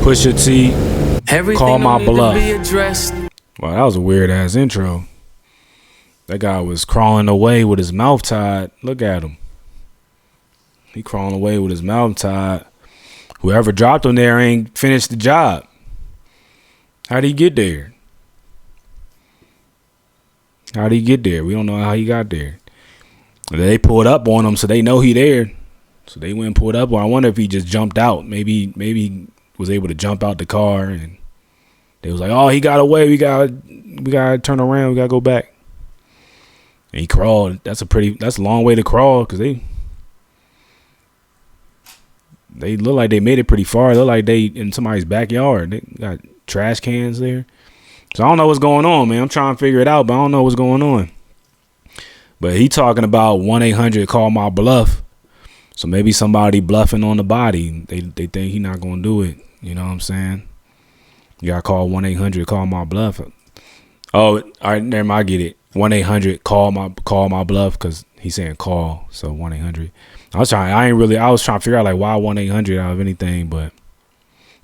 Pusha T, Call My Bluff. Wow, that was a weird ass intro. That guy was crawling away with his mouth tied. Look at him. He crawling away with his mouth tied. Whoever dropped him there ain't finished the job. How'd he get there? How'd he get there? We don't know how he got there. They pulled up on him, so they know he there. So they went and pulled up on him. I wonder if he just jumped out. Maybe he was able to jump out the car, and they was like, "Oh, he got away. We gotta turn around. We gotta go back." And he crawled. That's a long way to crawl, because they look like they made it pretty far. They look like they in somebody's backyard. They got trash cans there. So I don't know what's going on, man. I'm trying to figure it out, but I don't know what's going on. But he talking about 1-800 Call My Bluff. So maybe somebody bluffing on the body. They think he not gonna do it. You know what I'm saying? You gotta call 1-800 Call My Bluff. Oh, all right, never mind, I get it. 1-800 Call My Bluff, because he's saying call. So 1-800. I was trying to figure out like why 1-800 out of anything, but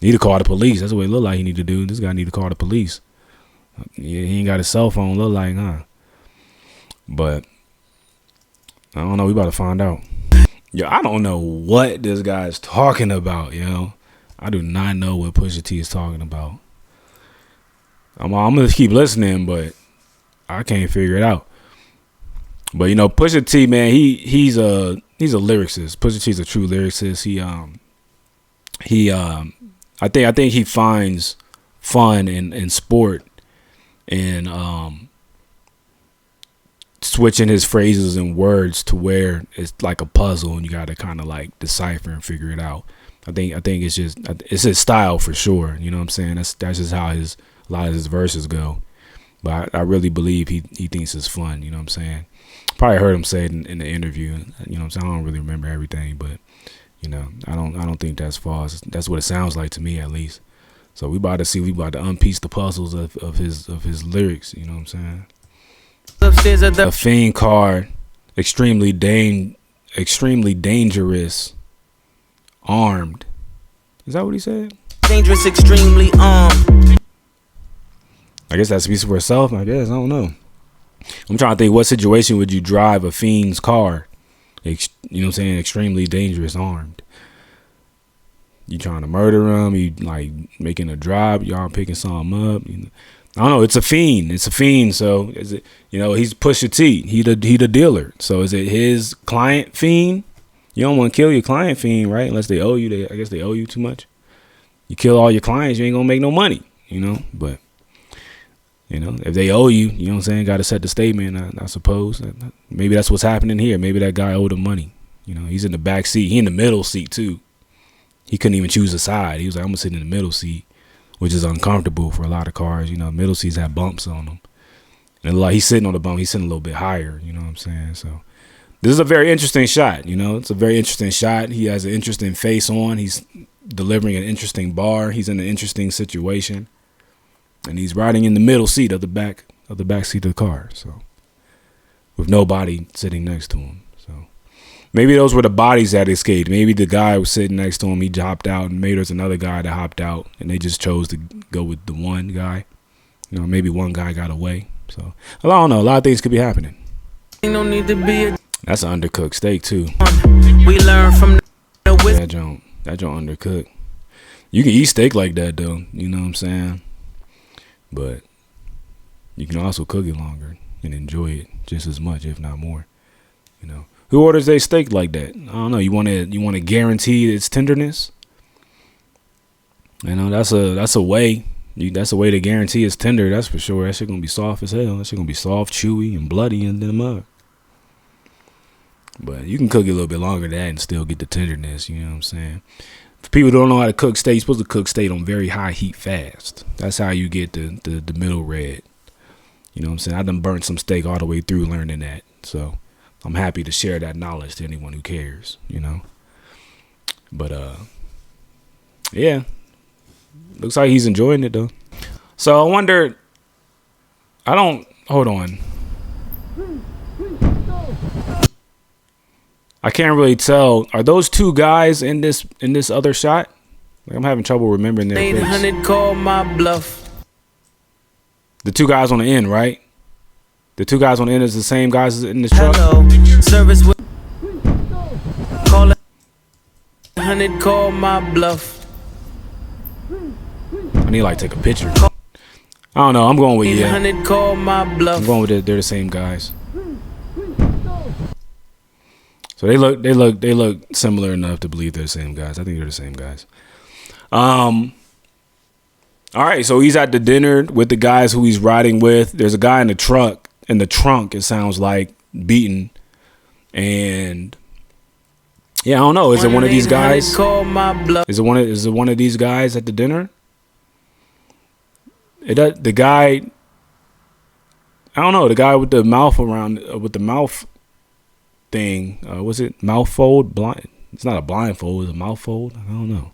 need to call the police. That's what it look like he need to do. This guy need to call the police. Yeah, he ain't got his cell phone. Look like, huh? But I don't know. We about to find out. Yo, I don't know what this guy is talking about, yo. I do not know what Pusha T is talking about. I'm gonna keep listening, but I can't figure it out. But you know, Pusha T, man, he's a lyricist. Pusha T's a true lyricist. I think he finds fun in sport and switching his phrases and words to where it's like a puzzle and you got to kind of like decipher and figure it out. I think it's his style for sure. You know what I'm saying? That's just how a lot of his verses go. But I really believe he thinks it's fun. You know what I'm saying? Probably heard him say it in the interview. You know what I'm saying? I don't really remember everything, but you know, I don't think that's false. That's what it sounds like to me, at least. So we about to unpiece the puzzles of his lyrics. You know what I'm saying? A fiend card, extremely dangerous, armed. Is that what he said? Dangerous, extremely armed. I guess that speaks for itself. I guess I don't know. I'm trying to think, what situation would you drive a fiend's car? You know what I'm saying? Extremely dangerous, armed. You trying to murder him? You like making a drop? Y'all picking something up? You know? I don't know. It's a fiend. So is it? You know, he's Pusha T. He the dealer. So is it his client fiend? You don't want to kill your client fiend, right? Unless they owe you. I guess they owe you too much. You kill all your clients, you ain't gonna make no money. You know, but you know, if they owe you, you know what I'm saying, got to set the statement, I suppose. Maybe that's what's happening here. Maybe that guy owed him money. You know, he's in the back seat. He in the middle seat, too. He couldn't even choose a side. He was like, I'm going to sit in the middle seat, which is uncomfortable for a lot of cars. You know, middle seats have bumps on them. And like he's sitting on the bump. He's sitting a little bit higher. You know what I'm saying? So this is a very interesting shot. You know, it's a very interesting shot. He has an interesting face on. He's delivering an interesting bar. He's in an interesting situation. And he's riding in the middle seat of the back seat of the car, so with nobody sitting next to him. So maybe those were the bodies that escaped. Maybe the guy was sitting next to him, he hopped out, and maybe there's another guy that hopped out, and they just chose to go with the one guy. You know, maybe one guy got away. So I don't know. A lot of things could be happening. That's an undercooked steak too. We learn from that joint undercooked. You can eat steak like that though. You know what I'm saying? But you can also cook it longer and enjoy it just as much, if not more. You know, who orders a steak like that? I don't know. You want to guarantee its tenderness. You know, that's a way. That's a way to guarantee it's tender. That's for sure. That shit gonna be soft as hell. That shit gonna be soft, chewy, and bloody in the mug. But you can cook it a little bit longer than that and still get the tenderness. You know what I'm saying? For people who don't know how to cook steak, you're supposed to cook steak on very high heat fast. That's how you get the middle red. You know what I'm saying? I done burnt some steak all the way through learning that. So I'm happy to share that knowledge to anyone who cares, you know. But yeah. Looks like he's enjoying it though. So I wonder, hold on. I can't really tell. Are those two guys in this other shot? Like, I'm having trouble remembering their face. 800 call my bluff. The two guys on the end, right? The two guys on the end is the same guys in this truck. Hello, service with. Call 800 call my bluff. I need to like take a picture. I don't know. I'm going with yeah. 800 call my bluff. I'm going with it. They're the same guys. So they look similar enough to believe they're the same guys. I think they're the same guys. All right, so he's at the dinner with the guys who he's riding with. There's a guy in the truck. In the trunk, it sounds like, beaten. And yeah, I don't know. Is it one of these guys? Call my bluff. Is it one of these guys at the dinner? The guy. I don't know. The guy with the mouth around with the mouth thing. Was it mouth fold? Blind? It's not a blindfold. It's a mouth fold. I don't know.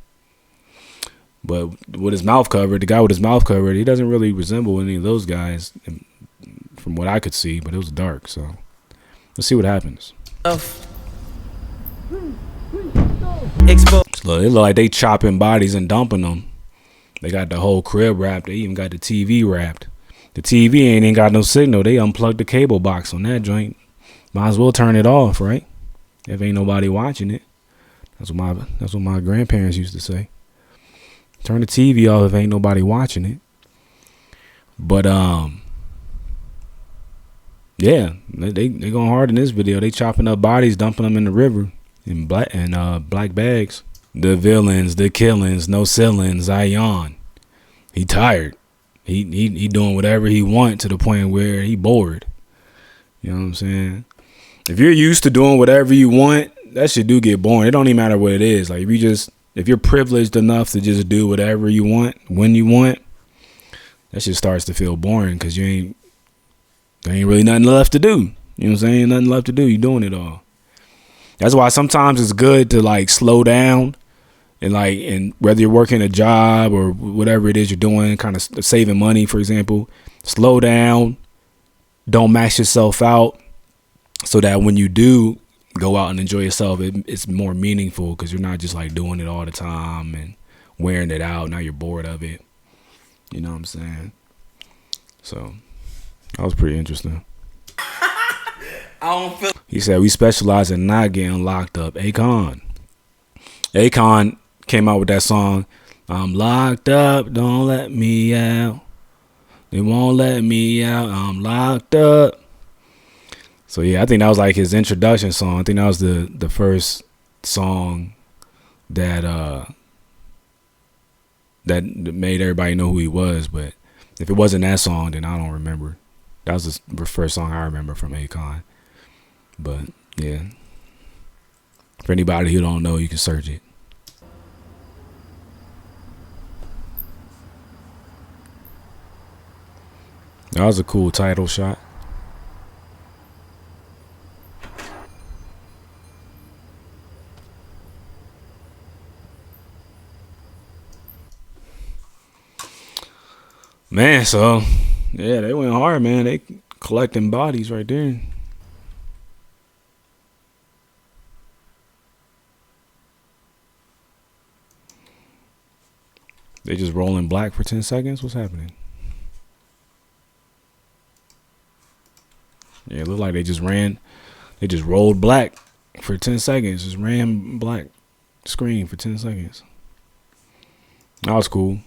But with his mouth covered, the guy with his mouth covered, he doesn't really resemble any of those guys, from what I could see. But it was dark, so let's see what happens. So it look like they chopping bodies and dumping them. They got the whole crib wrapped. They even got the TV wrapped. The TV ain't got no signal. They unplugged the cable box on that joint. Might as well turn it off, right? If ain't nobody watching it. That's what my grandparents used to say. Turn the TV off if ain't nobody watching it. But yeah, they going hard in this video. They chopping up bodies, dumping them in the river in black bags. The villains, the killings, no ceilings, Zion. He tired. He doing whatever he want to the point where he bored. You know what I'm saying? If you're used to doing whatever you want, that shit do get boring. It don't even matter what it is. Like if you're privileged enough to just do whatever you want when you want, that shit starts to feel boring because there ain't really nothing left to do. You know what I'm saying? Nothing left to do. You doing it all. That's why sometimes it's good to like slow down and whether you're working a job or whatever it is you're doing, kind of saving money, for example, slow down. Don't max yourself out so that when you do go out and enjoy yourself, it's more meaningful because you're not just like doing it all the time and wearing it out. Now you're bored of it. You know what I'm saying? So that was pretty interesting. He said we specialize in not getting locked up. Akon came out with that song, I'm locked up, don't let me out. They won't let me out, I'm locked up. So yeah, I think that was like his introduction song. I think that was the first song that made everybody know who he was. But if it wasn't that song, then I don't remember. That was the first song I remember from Akon. But yeah, for anybody who don't know, you can search it. That was a cool title shot. Man, so yeah, they went hard, man. They collecting bodies right there. They just rolling black for 10 seconds? What's happening? Yeah, it looked like they just rolled black for 10 seconds. Just ran black screen for 10 seconds. That was cool.